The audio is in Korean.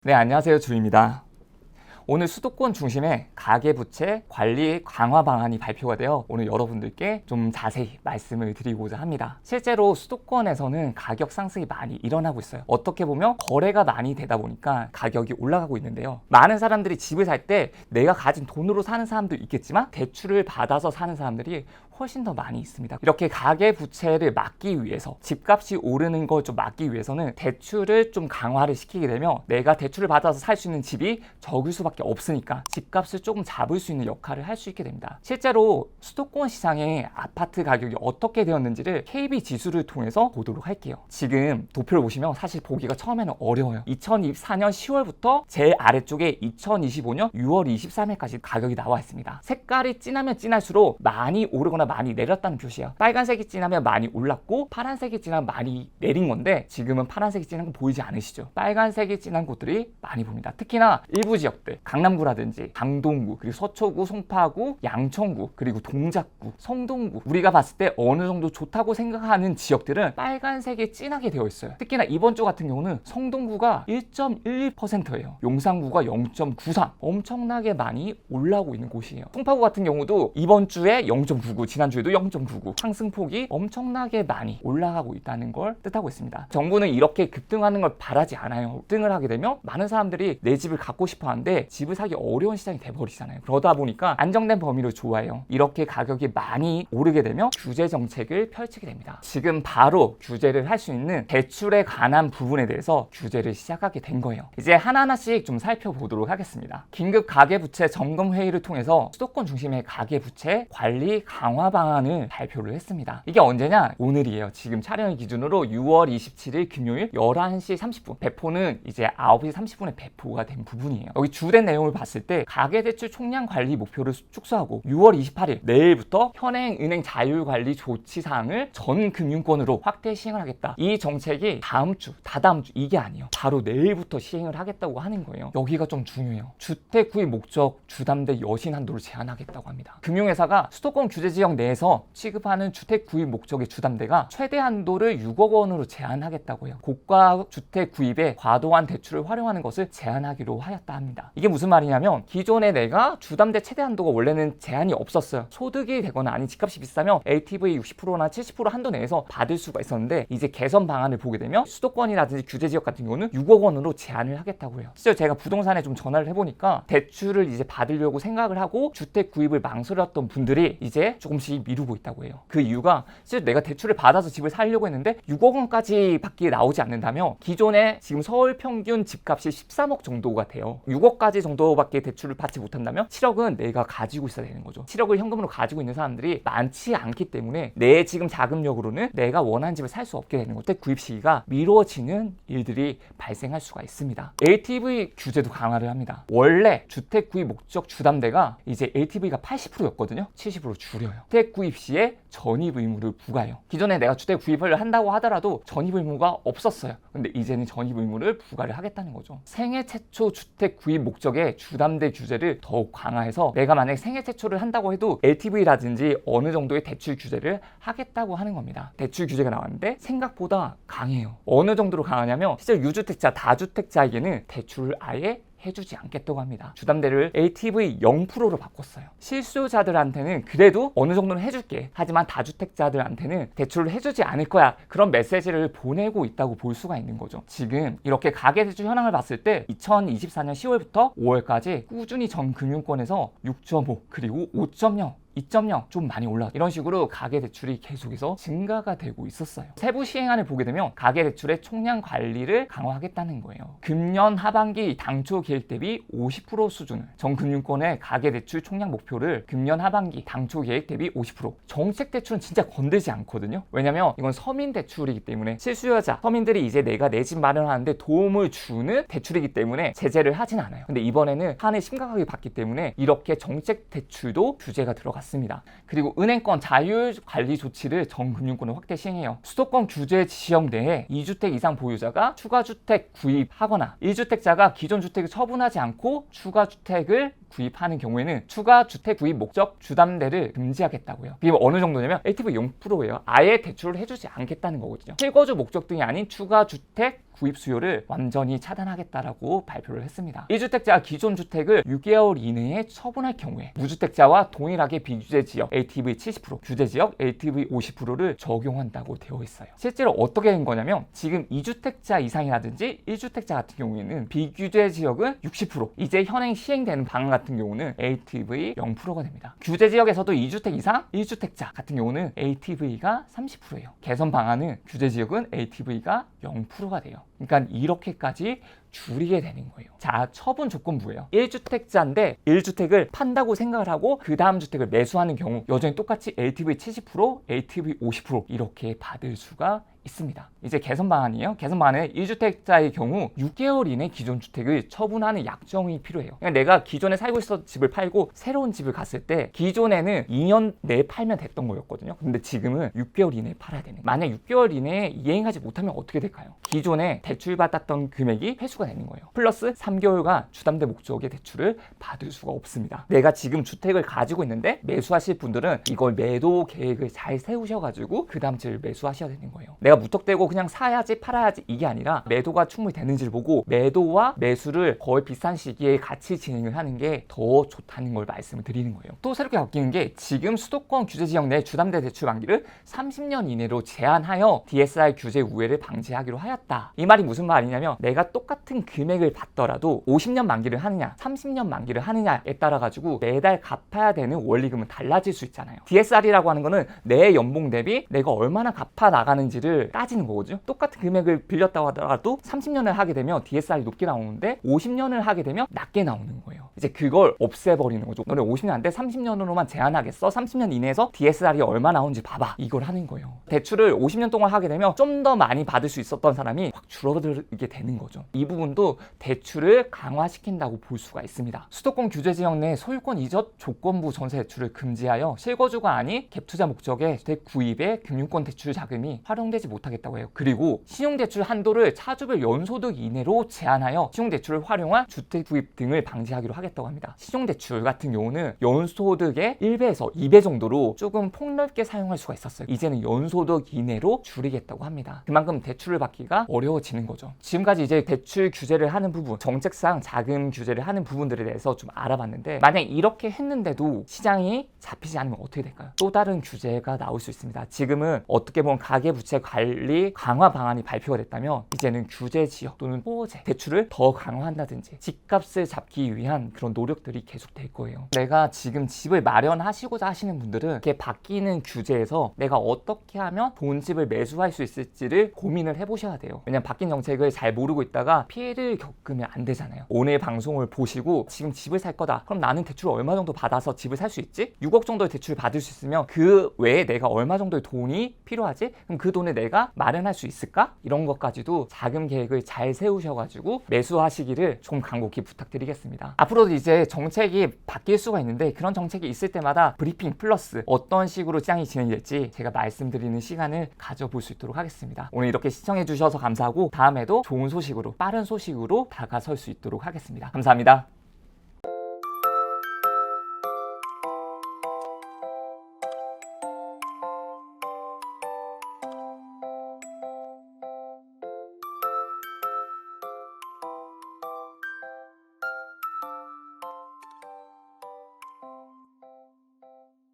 네, 안녕하세요. 주입니다. 오늘 수도권 중심의 가계부채 관리 강화 방안이 발표가 되어 오늘 여러분들께 좀 자세히 말씀을 드리고자 합니다. 실제로 수도권에서는 가격 상승이 많이 일어나고 있어요. 어떻게 보면 거래가 많이 되다 보니까 가격이 올라가고 있는데요. 많은 사람들이 집을 살 때 내가 가진 돈으로 사는 사람도 있겠지만 대출을 받아서 사는 사람들이 훨씬 더 많이 있습니다. 이렇게 가계부채를 막기 위해서, 집값이 오르는 걸 좀 막기 위해서는 대출을 좀 강화를 시키게 되면 내가 대출을 받아서 살 수 있는 집이 적을 수밖에 없으니까 집값을 조금 잡을 수 있는 역할을 할 수 있게 됩니다. 실제로 수도권 시장의 아파트 가격이 어떻게 되었는지를 KB 지수를 통해서 보도록 할게요. 지금 도표를 보시면 사실 보기가 처음에는 어려워요. 2024년 10월부터 제 아래쪽에 2025년 6월 23일까지 가격이 나와 있습니다. 색깔이 진하면 진할수록 많이 오르거나 많이 내렸다는 표시예요. 빨간색이 진하면 많이 올랐고 파란색이 진하면 많이 내린 건데 지금은 파란색이 진한 건 보이지 않으시죠? 빨간색이 진한 곳들이 많이 보입니다. 특히나 일부 지역들, 강남구라든지 강동구, 그리고 서초구, 송파구, 양천구, 그리고 동작구, 성동구, 우리가 봤을 때 어느 정도 좋다고 생각하는 지역들은 빨간색이 진하게 되어 있어요. 특히나 이번 주 같은 경우는 성동구가 1.11%예요. 용산구가 0.93, 엄청나게 많이 올라오고 있는 곳이에요. 송파구 같은 경우도 이번 주에 0.99, 지난주에도 0.99, 상승폭이 엄청나게 많이 올라가고 있다는 걸 뜻하고 있습니다. 정부는 이렇게 급등하는 걸 바라지 않아요. 급등을 하게 되면 많은 사람들이 내 집을 갖고 싶어 하는데 집을 사기 어려운 시장이 돼버리잖아요. 그러다 보니까 안정된 범위를 좋아해요. 이렇게 가격이 많이 오르게 되면 규제 정책을 펼치게 됩니다. 지금 바로 규제를 할 수 있는 대출에 관한 부분에 대해서 규제를 시작하게 된 거예요. 이제 하나하나씩 좀 살펴보도록 하겠습니다. 긴급 가계부채 점검 회의를 통해서 수도권 중심의 가계부채 관리 강화 방안을 발표를 했습니다. 이게 언제냐? 오늘이에요. 지금 촬영일 기준으로 6월 27일 금요일 11시 30분. 배포는 이제 9시 30분에 배포가 된 부분이에요. 여기 주된 내용을 봤을 때 가계대출 총량 관리 목표를 축소하고 6월 28일 내일부터 현행 은행 자율관리 조치 사항을 전 금융권으로 확대 시행을 하겠다. 이 정책이 다음 주, 다다음 주 이게 아니에요. 바로 내일부터 시행을 하겠다고 하는 거예요. 여기가 좀 중요해요. 주택 구입 목적 주담대 여신 한도를 제한하겠다고 합니다. 금융회사가 수도권 규제 지역 내에서 취급하는 주택 구입 목적의 주담대가 최대 한도를 6억 원으로 제한하겠다고 해요. 고가 주택 구입에 과도한 대출을 활용하는 것을 제한하기로 하였다 합니다. 이게 무슨 말이냐면 기존에 내가 주담대 최대 한도가 원래는 제한이 없었어요. 소득이 되거나 아니 집값이 비싸면 LTV 60%나 70% 한도 내에서 받을 수가 있었는데 이제 개선 방안을 보게 되면 수도권이라든지 규제 지역 같은 경우는 6억 원으로 제한을 하겠다고 해요. 실제 제가 부동산에 좀 전화를 해보니까 대출을 이제 받으려고 생각을 하고 주택 구입을 망설였던 분들이 이제 조금씩 미루고 있다고 해요. 그 이유가 실제 내가 대출을 받아서 집을 살려고 했는데 6억 원까지 밖에 나오지 않는다면 기존에 지금 서울 평균 집값이 13억 정도가 돼요. 6억까지 정도밖에 대출을 받지 못한다면 7억은 내가 가지고 있어야 되는 거죠. 7억을 현금으로 가지고 있는 사람들이 많지 않기 때문에 내 지금 자금력으로는 내가 원하는 집을 살 수 없게 되는 것. 구입 시기가 미뤄지는 일들이 발생할 수가 있습니다. LTV 규제도 강화를 합니다. 원래 주택 구입 목적 주담대가 이제 LTV가 80%였거든요. 70%로 줄여요. 주택 구입 시에 전입 의무를 부과해요. 기존에 내가 주택 구입을 한다고 하더라도 전입 의무가 없었어요. 근데 이제는 전입 의무를 부과를 하겠다는 거죠. 생애 최초 주택 구입 목적의 주담대 규제를 더욱 강화해서 내가 만약에 생애 최초를 한다고 해도 LTV라든지 어느 정도의 대출 규제를 하겠다고 하는 겁니다. 대출 규제가 나왔는데 생각보다 강해요. 어느 정도로 강하냐면 실제 유주택자, 다주택자에게는 대출을 아예 해주지 않겠다고 합니다. 주담대를 LTV 0%로 바꿨어요. 실수요자들한테는 그래도 어느 정도는 해줄게. 하지만 다주택자들한테는 대출을 해주지 않을 거야. 그런 메시지를 보내고 있다고 볼 수가 있는 거죠. 지금 이렇게 가계대출 현황을 봤을 때 2024년 10월부터 5월까지 꾸준히 전 금융권에서 6.5 그리고 5.0 2.0 좀 많이 올라 이런 식으로 가계대출이 계속해서 증가가 되고 있었어요. 세부 시행안을 보게 되면 가계대출의 총량 관리를 강화하겠다는 거예요. 금년 하반기 당초 계획 대비 50% 수준을 전 금융권의 가계대출 총량 목표를 금년 하반기 당초 계획 대비 50% 정책 대출은 진짜 건들지 않거든요. 왜냐면 이건 서민 대출이기 때문에 실수요자 서민들이 이제 내가 내 집 마련하는데 도움을 주는 대출이기 때문에 제재를 하진 않아요. 근데 이번에는 한해 심각하게 봤기 때문에 이렇게 정책 대출도 규제가 들어갔습니다. 그리고 은행권 자율 관리 조치를 전 금융권에 확대 시행해요. 수도권 규제 지역 내에 2주택 이상 보유자가 추가 주택 구입하거나 1주택자가 기존 주택을 처분하지 않고 추가 주택을 구입하는 경우에는 추가 주택 구입 목적 주담대를 금지하겠다고요. 이게 어느 정도냐면 LTV 0%예요. 아예 대출을 해주지 않겠다는 거거든요. 실거주 목적 등이 아닌 추가 주택 구입 수요를 완전히 차단하겠다라고 발표를 했습니다. 1주택자가 기존 주택을 6개월 이내에 처분할 경우에 무주택자와 동일하게 비규제 지역 LTV 70%, 규제 지역 LTV 50%를 적용한다고 되어 있어요. 실제로 어떻게 된 거냐면 지금 2주택자 이상이라든지 1주택자 같은 경우에는 비규제 지역은 60%, 이제 현행 시행되는 방안 같은 경우는 LTV 0%가 됩니다. 규제 지역에서도 2주택 이상 1주택자 같은 경우는 LTV가 30%예요. 개선 방안은 규제 지역은 LTV가 0%가 돼요. 그러니까 이렇게까지 줄이게 되는 거예요. 자, 처분 조건부예요. 1주택자인데 1주택을 판다고 생각을 하고 그 다음 주택을 매수하는 경우 여전히 똑같이 LTV 70%, LTV 50% 이렇게 받을 수가 있습니다. 이제 개선 방안이에요. 개선 방안은 1주택자의 경우 6개월 이내 기존 주택을 처분하는 약정이 필요해요. 그러니까 내가 기존에 살고 있었던 집을 팔고 새로운 집을 갔을 때 기존에는 2년 내에 팔면 됐던 거였거든요. 근데 지금은 6개월 이내에 팔아야 되는 거예요. 만약 6개월 이내에 이행하지 못하면 어떻게 될까요? 기존에 대출받았던 금액이 회수가 되는 거예요. 플러스 3개월간 주담대 목적의 대출을 받을 수가 없습니다. 내가 지금 주택을 가지고 있는데 매수하실 분들은 이걸 매도 계획을 잘 세우셔가지고 그 다음 집을 매수하셔야 되는 거예요. 내가 무턱대고 그냥 사야지 팔아야지 이게 아니라 매도가 충분히 되는지를 보고 매도와 매수를 거의 비슷한 시기에 같이 진행을 하는 게 더 좋다는 걸 말씀을 드리는 거예요. 또 새롭게 바뀌는 게 지금 수도권 규제 지역 내 주담대 대출 만기를 30년 이내로 제한하여 DSR 규제 우회를 방지하기로 하였다. 이 말이 무슨 말이냐면 내가 똑같은 금액을 받더라도 50년 만기를 하느냐 30년 만기를 하느냐에 따라 가지고 매달 갚아야 되는 원리금은 달라질 수 있잖아요. DSR이라고 하는 거는 내 연봉 대비 내가 얼마나 갚아 나가는지를 따지는 거거든요. 똑같은 금액을 빌렸다고 하더라도 30년을 하게 되면 DSR이 높게 나오는데 50년을 하게 되면 낮게 나오는 거예요. 이제 그걸 없애버리는 거죠. 너네 50년 안 돼? 30년으로만 제한하겠어? 30년 이내에서 DSR이 얼마 나오는지 봐봐. 이걸 하는 거예요. 대출을 50년 동안 하게 되면 좀 더 많이 받을 수 있었던 사람이 확 줄어들게 되는 거죠. 이 부분도 대출을 강화시킨다고 볼 수가 있습니다. 수도권 규제 지역 내 소유권 이전 조건부 전세 대출을 금지하여 실거주가 아닌 갭투자 목적의 주택 구입에 금융권 대출 자금이 활용되지 못하겠다고 해요. 그리고 신용대출 한도를 차주별 연소득 이내로 제한하여 신용대출을 활용한 주택 구입 등을 방지하기로 하겠다고 합니다. 신용대출 같은 경우는 연소득의 1배에서 2배 정도로 조금 폭넓게 사용할 수가 있었어요. 이제는 연소득 이내로 줄이겠다고 합니다. 그만큼 대출을 받기가 어려워지는 거죠. 지금까지 이제 대출 규제를 하는 부분, 정책상 자금 규제를 하는 부분들에 대해서 좀 알아봤는데 만약 이렇게 했는데도 시장이 잡히지 않으면 어떻게 될까요? 또 다른 규제가 나올 수 있습니다. 지금은 어떻게 보면 가계부채 관리 강화 방안이 발표가 됐다면 이제는 규제 지역 또는 호재 대출을 더 강화한다든지 집값을 잡기 위한 그런 노력들이 계속 될 거예요. 내가 지금 집을 마련하시고자 하시는 분들은 이렇게 바뀌는 규제에서 내가 어떻게 하면 좋은 집을 매수할 수 있을지를 고민을 해보셔야 돼요. 왜냐면 바뀐 정책을 잘 모르고 있다가 피해를 겪으면 안 되잖아요. 오늘 방송을 보시고 지금 집을 살 거다. 그럼 나는 대출을 얼마 정도 받아서 집을 살 수 있지? 6억 정도의 대출을 받을 수 있으면 그 외에 내가 얼마 정도의 돈이 필요하지? 그럼 그 돈을 내가 마련할 수 있을까? 이런 것까지도 자금 계획을 잘 세우셔가지고 매수하시기를 좀 간곡히 부탁드리겠습니다. 앞으로도 이제 정책이 바뀔 수가 있는데 그런 정책이 있을 때마다 브리핑 플러스 어떤 식으로 시장이 진행될지 제가 말씀드리는 시간을 가져볼 수 있도록 하겠습니다. 오늘 이렇게 시청해 주셔서 감사하고 다음에도 좋은 소식으로 빠른 소식으로 다가설 수 있도록 하겠습니다. 감사합니다.